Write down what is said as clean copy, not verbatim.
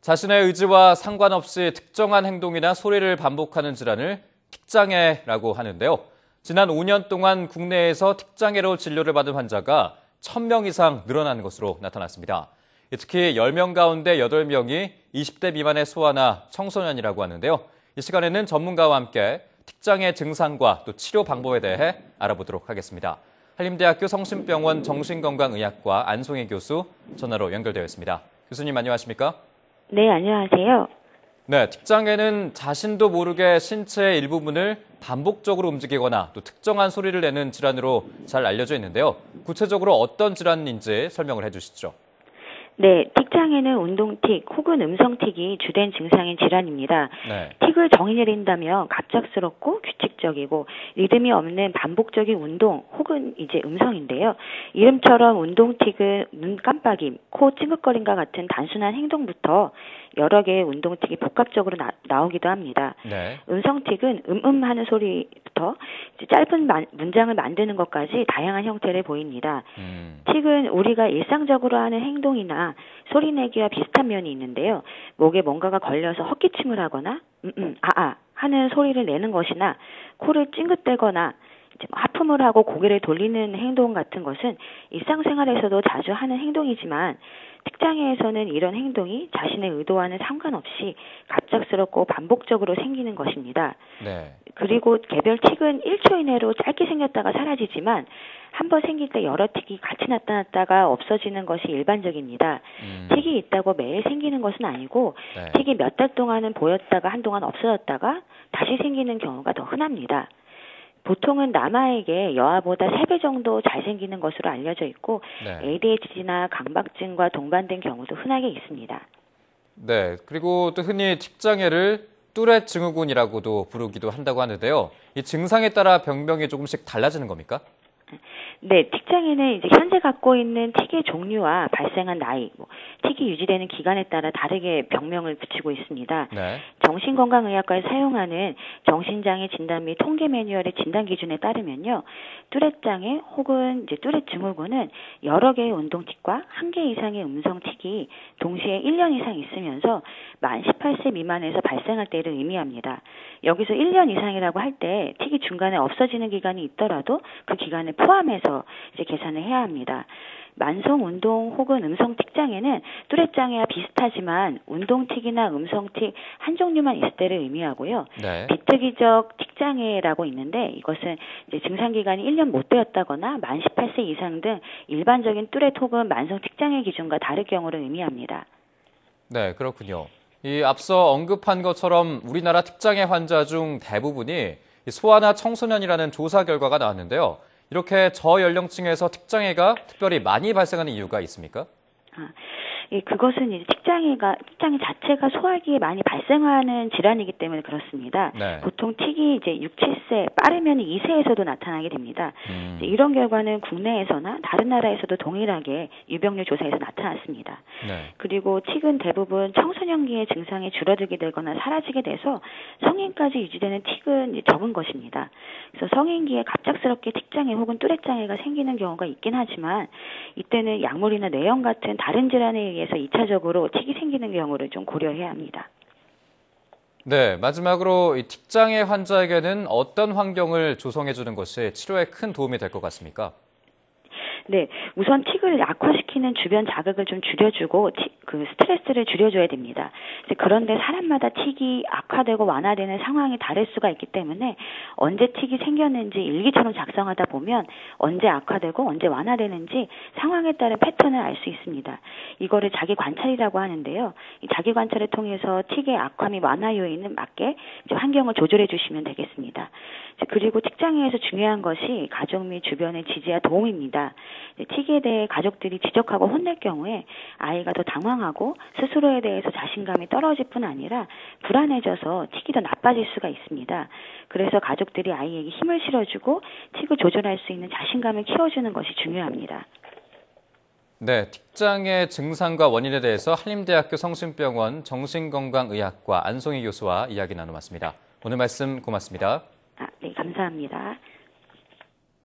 자신의 의지와 상관없이 특정한 행동이나 소리를 반복하는 질환을 틱장애라고 하는데요. 지난 5년 동안 국내에서 틱장애로 진료를 받은 환자가 1,000명 이상 늘어난 것으로 나타났습니다. 특히 10명 가운데 8명이 20대 미만의 소아나 청소년이라고 하는데요. 이 시간에는 전문가와 함께 틱장애 증상과 또 치료 방법에 대해 알아보도록 하겠습니다. 한림대학교 성심병원 정신건강의학과 안송희 교수 전화로 연결되어 있습니다. 교수님 안녕하십니까? 네, 안녕하세요. 네, 틱장애는 자신도 모르게 신체의 일부분을 반복적으로 움직이거나 또 특정한 소리를 내는 질환으로 잘 알려져 있는데요. 구체적으로 어떤 질환인지 설명을 해주시죠. 네, 틱장애는 운동틱 혹은 음성틱이 주된 증상인 질환입니다. 네. 틱을 정의 내린다면 갑작스럽고 규칙적이고 리듬이 없는 반복적인 운동 혹은 이제 음성인데요. 이름처럼 운동틱은 눈 깜빡임, 코 찡긋거림과 같은 단순한 행동부터 여러 개의 운동틱이 복합적으로 나오기도 합니다. 네. 음성틱은 하는 소리부터 짧은 문장을 만드는 것까지 다양한 형태를 보입니다. 틱은 우리가 일상적으로 하는 행동이나 소리 내기와 비슷한 면이 있는데요. 목에 뭔가가 걸려서 헛기침을 하거나 하는 소리를 내는 것이나 코를 찡긋대거나 하품을 하고 고개를 돌리는 행동 같은 것은 일상생활에서도 자주 하는 행동이지만 틱장애에서는 이런 행동이 자신의 의도와는 상관없이 갑작스럽고 반복적으로 생기는 것입니다. 네. 그리고 개별 틱은 1초 이내로 짧게 생겼다가 사라지지만 한번 생길 때 여러 틱이 같이 나타났다가 없어지는 것이 일반적입니다. 틱이 있다고 매일 생기는 것은 아니고 네. 틱이 몇 달 동안은 보였다가 한동안 없어졌다가 다시 생기는 경우가 더 흔합니다. 보통은 남아에게 여아보다 3배 정도 잘 생기는 것으로 알려져 있고 네. ADHD나 강박증과 동반된 경우도 흔하게 있습니다. 네, 그리고 또 흔히 틱장애를 뚜렛 증후군이라고도 부르기도 한다고 하는데요. 이 증상에 따라 병명이 조금씩 달라지는 겁니까? 네, 틱장애는 이제 현재 갖고 있는 틱의 종류와 발생한 나이, 틱이 유지되는 기간에 따라 다르게 병명을 붙이고 있습니다. 네. 정신건강의학과에서 사용하는 정신장애 진단 및 통계 매뉴얼의 진단 기준에 따르면요, 뚜렛장애 혹은 이제 뚜렛 증후군은 여러 개의 운동틱과 1개 이상의 음성틱이 동시에 1년 이상 있으면서 만 18세 미만에서 발생할 때를 의미합니다. 여기서 1년 이상이라고 할 때 틱이 중간에 없어지는 기간이 있더라도 그 기간을 포함해서 이제 계산을 해야 합니다. 만성 운동 혹은 음성 틱장애는 뚜렛 장애와 비슷하지만 운동 틱이나 음성 틱 한 종류만 있을 때를 의미하고요. 네. 비특이적 틱장애라고 있는데 이것은 이제 증상 기간이 1년 못 되었다거나 만 18세 이상 등 일반적인 뚜렛 혹은 만성 틱장애 기준과 다를 경우를 의미합니다. 네, 그렇군요. 이 앞서 언급한 것처럼 우리나라 틱장애 환자 중 대부분이 소아나 청소년이라는 조사 결과가 나왔는데요. 이렇게 저연령층에서 틱장애가 특별히 많이 발생하는 이유가 있습니까? 그것은 이제 틱장애 자체가 소화기에 많이 발생하는 질환이기 때문에 그렇습니다. 네. 보통 틱이 이제 6, 7세, 빠르면 2세에서도 나타나게 됩니다. 이런 결과는 국내에서나 다른 나라에서도 동일하게 유병률 조사에서 나타났습니다. 네. 그리고 틱은 대부분 청소년기에 증상이 줄어들게 되거나 사라지게 돼서 성인까지 유지되는 틱은 적은 것입니다. 그래서 성인기에 갑작스럽게 틱장애 혹은 뚜렛장애가 생기는 경우가 있긴 하지만 이때는 약물이나 뇌염 같은 다른 질환에 의해서 2차적으로 틱이 생기는 경우를 좀 고려해야 합니다. 네, 마지막으로 이 틱장애 환자에게는 어떤 환경을 조성해 주는 것이 치료에 큰 도움이 될 것 같습니까? 네, 우선 틱을 악화시키는 주변 자극을 좀 줄여주고 스트레스를 줄여줘야 됩니다. 그런데 사람마다 틱이 악화되고 완화되는 상황이 다를 수가 있기 때문에 언제 틱이 생겼는지 일기처럼 작성하다 보면 언제 악화되고 언제 완화되는지 상황에 따른 패턴을 알 수 있습니다. 이거를 자기 관찰이라고 하는데요. 이 자기 관찰을 통해서 틱의 악화 및 완화 요인을 맞게 환경을 조절해 주시면 되겠습니다. 그리고 틱장애에서 중요한 것이 가족 및 주변의 지지와 도움입니다. 틱에 대해 가족들이 지적하고 혼낼 경우에 아이가 더 당황하고 스스로에 대해서 자신감이 떨어질 뿐 아니라 불안해져서 틱이 더 나빠질 수가 있습니다. 그래서 가족들이 아이에게 힘을 실어주고 틱을 조절할 수 있는 자신감을 키워주는 것이 중요합니다. 네, 틱장애 증상과 원인에 대해서 한림대학교 성심병원 정신건강의학과 안송희 교수와 이야기 나눠봤습니다. 오늘 말씀 고맙습니다. 네, 감사합니다.